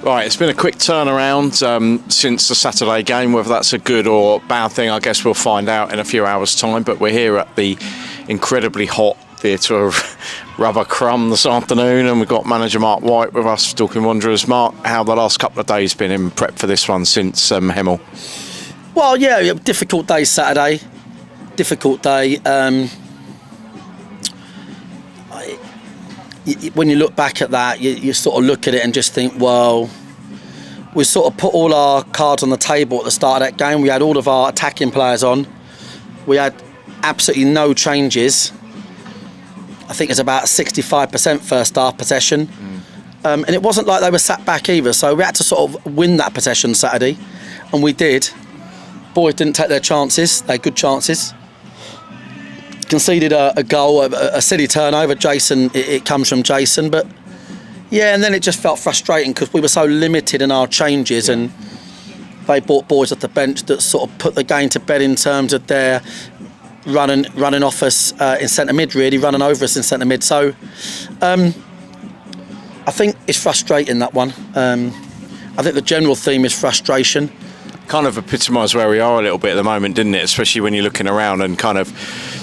Right, it's been a quick turnaround since the Saturday game. Whether that's a good or bad thing, I guess we'll find out in a few hours' time. But we're here at the incredibly hot Theatre of Rubber Crumb this afternoon, and we've got manager Marc White with us, Dorking Wanderers. Marc, how the last couple of days been in prep for this one since Hemel? Well, yeah, difficult day Saturday. Difficult day. When you look back at that, you sort of look at it and just think, well, we sort of put all our cards on the table at the start of that game. We had all of our attacking players on. We had absolutely no changes. I think it's about 65% first half possession. And it wasn't like they were sat back either. So we had to sort of win that possession Saturday. And we did. Boys didn't take their chances. They had good chances. Conceded a goal, a silly turnover. Jason, it comes from Jason, but yeah, and then it just felt frustrating because we were so limited in our changes, and they brought boys off the bench that sort of put the game to bed in terms of their running off us in centre mid, really running over us in centre mid. So I think it's frustrating, that one. I think the general theme is frustration. Kind of epitomised where we are a little bit at the moment, didn't it? Especially when you're looking around and kind of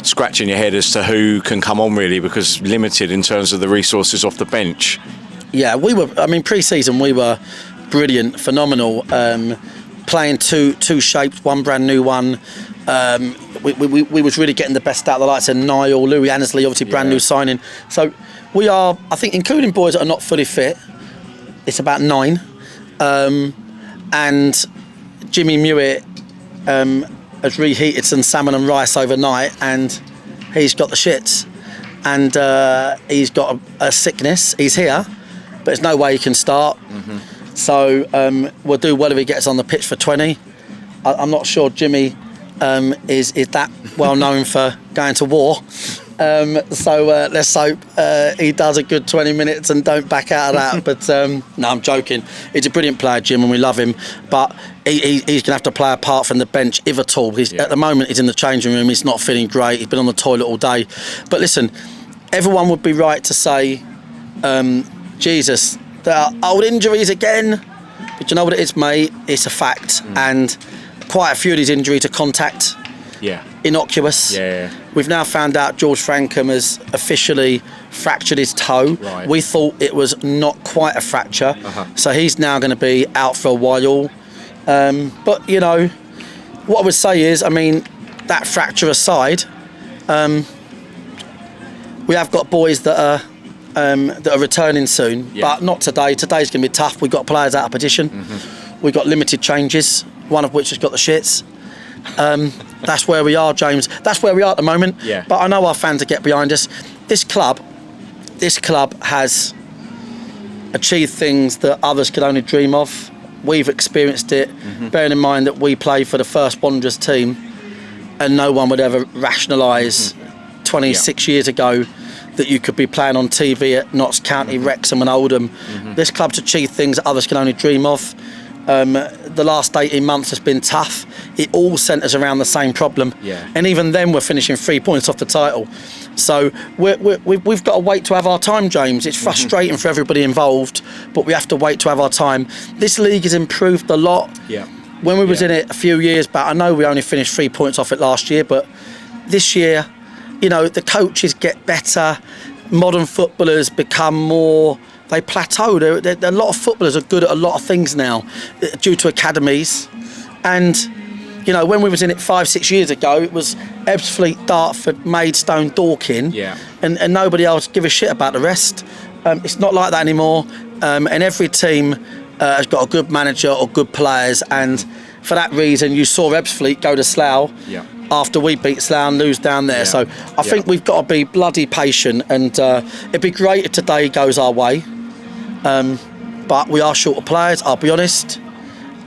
scratching your head as to who can come on, really, because limited in terms of the resources off the bench. Yeah, pre-season we were brilliant, phenomenal, playing two shapes, one brand new one. We was really getting the best out of the likes of Niall, Louis Annesley, obviously brand new signing. So we are, I think, including boys that are not fully fit, it's about 9. And Jimmy Mewett has reheated some salmon and rice overnight, and he's got the shits, and he's got a sickness. He's here, but there's no way he can start. So we'll do well if he gets on the pitch for 20. I'm not sure Jimmy is that well known for going to war. So let's hope he does a good 20 minutes and don't back out of that. But no, I'm joking. He's a brilliant player, Jim, and we love him. But he's going to have to play apart from the bench, if at all. At the moment, he's in the changing room. He's not feeling great. He's been on the toilet all day. But listen, everyone would be right to say, Jesus, there are old injuries again. But you know what it is, mate? It's a fact. And quite a few of these injuries are contact. Innocuous. We've now found out George Frankham has officially fractured his toe. We thought it was not quite a fracture, so he's now going to be out for a while. But you know, what I would say is, I mean, that fracture aside, we have got boys that are returning soon, but not today. Today's going to be tough. We've got players out of position. We've got limited changes, one of which has got the shits. That's where we are, James. That's where we are at the moment. But I know our fans will get behind us. This club has achieved things that others could only dream of. We've experienced it. Bearing in mind that we play for the first Wanderers team, and no one would ever rationalise 26 years ago that you could be playing on TV at Notts County, Wrexham and Oldham. This club's achieved things that others can only dream of. The last 18 months has been tough. It all centres around the same problem. And even then we're finishing 3 points off the title. So we've got to wait to have our time, James. It's frustrating for everybody involved, but we have to wait to have our time. This league has improved a lot. When we was in it a few years back, I know we only finished 3 points off it last year, but this year, you know, the coaches get better. Modern footballers become more... They plateau. A lot of footballers are good at a lot of things now due to academies. And, you know, when we was in it 5-6 years ago, it was Ebbsfleet, Dartford, Maidstone, Dorking, and nobody else give a shit about the rest. It's not like that anymore. And every team has got a good manager or good players. And for that reason, you saw Ebbsfleet go to Slough after we beat Slough and lose down there. So I think we've got to be bloody patient. And it'd be great if today goes our way. But we are short of players, I'll be honest,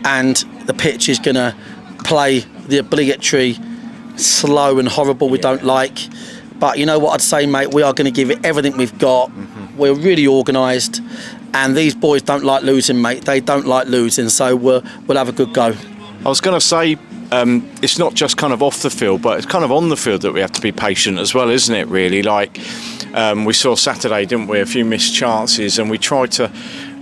and the pitch is going to play the obligatory slow and horrible we don't like. But you know what I'd say, mate, we are going to give it everything we've got. We're really organised, and these boys don't like losing, mate. They don't like losing, so we'll have a good go. I was going to say, it's not just kind of off the field, but it's kind of on the field that we have to be patient as well, isn't it, really? Like, We saw Saturday, didn't we? A few missed chances, and we tried to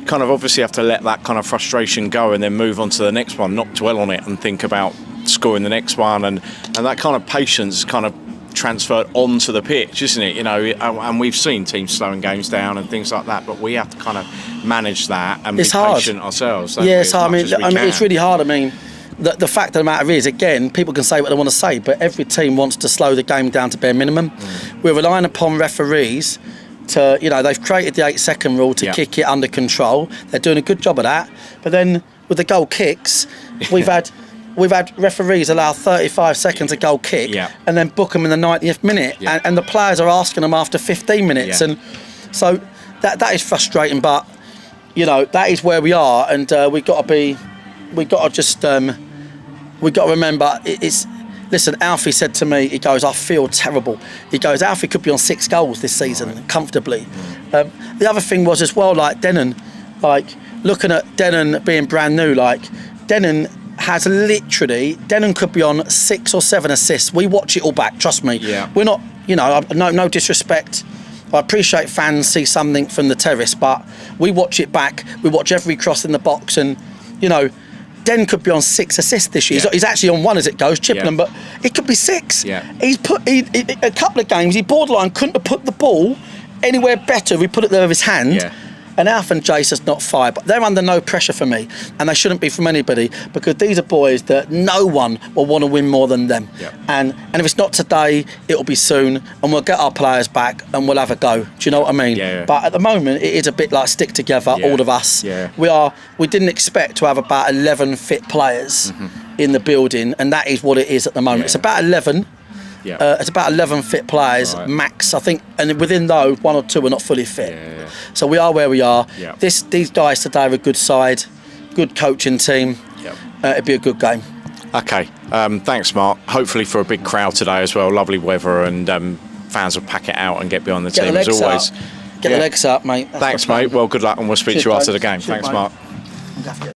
kind of obviously have to let that kind of frustration go and then move on to the next one, not dwell on it and think about scoring the next one, and that kind of patience kind of transferred onto the pitch, isn't it? You know, and we've seen teams slowing games down and things like that, but we have to kind of manage that and be patient ourselves. Yeah, it's hard. I mean, it's really hard. I mean, the fact of the matter is, again, people can say what they want to say, but every team wants to slow the game down to bare minimum. We're relying upon referees to, you know, they've created the 8-second rule to kick it under control. They're doing a good job of that. But then with the goal kicks, we've had referees allow 35 seconds a goal kick and then book them in the 90th minute, and the players are asking them after 15 minutes, and so that is frustrating. But you know, that is where we are, and we've got to remember it's. Listen, Alfie said to me, he goes, I feel terrible. He goes, Alfie could be on 6 goals this season, comfortably. The other thing was as well, like Denon, like looking at Denon being brand new, like Denon has literally, Denon could be on 6 or 7 assists. We watch it all back, trust me. We're not, you know, no disrespect. I appreciate fans see something from the terrace, but we watch it back. We watch every cross in the box, and, you know, Den could be on 6 assists this year. He's actually on 1 as it goes, Chippenham, but it could be 6. He's put a couple of games. He borderline couldn't have put the ball anywhere better if he put it there with his hand. And Alf and Jace has not 5, but they're under no pressure for me, and they shouldn't be from anybody, because these are boys that no one will want to win more than them. And if it's not today, it'll be soon, and we'll get our players back and we'll have a go. Do you know what I mean? But at the moment, it is a bit like stick together, all of us. We didn't expect to have about 11 fit players in the building, and that is what it is at the moment. It's about 11. It's about 11 fit players max, I think, and within those, 1 or 2 are not fully fit. So we are where we are. These guys today are a good side, good coaching team. It'd be a good game. Okay, thanks, Mark. Hopefully for a big crowd today as well. Lovely weather, and fans will pack it out and get behind the team as always. Get the legs up, mate. Thanks, mate. Well, good luck, and we'll speak to you after the game. Thanks, Mark.